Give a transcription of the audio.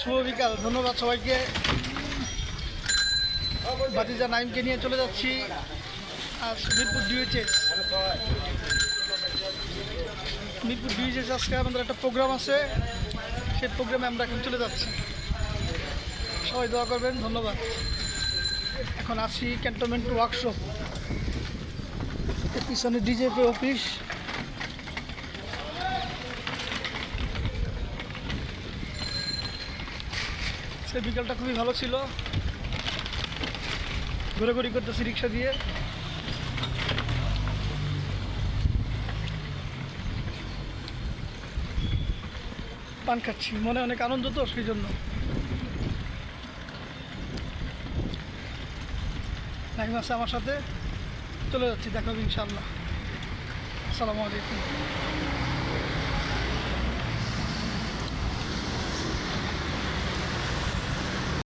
শুভ বিকাল। ধন্যবাদ সবাইকে। বাতিজা নাইমকে নিয়ে চলে যাচ্ছি আজ মিরপুর ডিউএইচএস। মিরপুর ডিউএইচএস আজকে আমাদের একটা প্রোগ্রাম আছে, সেই প্রোগ্রামে আমরা এখন চলে যাচ্ছি। সবাই দোয়া করবেন, ধন্যবাদ। এখন আসি ক্যান্টনমেন্ট ওয়ার্কশপ, পিছনে ডিজেপি অফিস। সে বিকালটা খুবই ভালো ছিল, ঘোরাঘুরি করতেছি রিক্সা দিয়ে। পান খাচ্ছি, মনে অনেক আনন্দ, তো সেই জন্য। নাইম আছে আমার সাথে, চলে যাচ্ছি। দেখা হবে ইনশাআল্লাহ। আসসালামু আলাইকুম।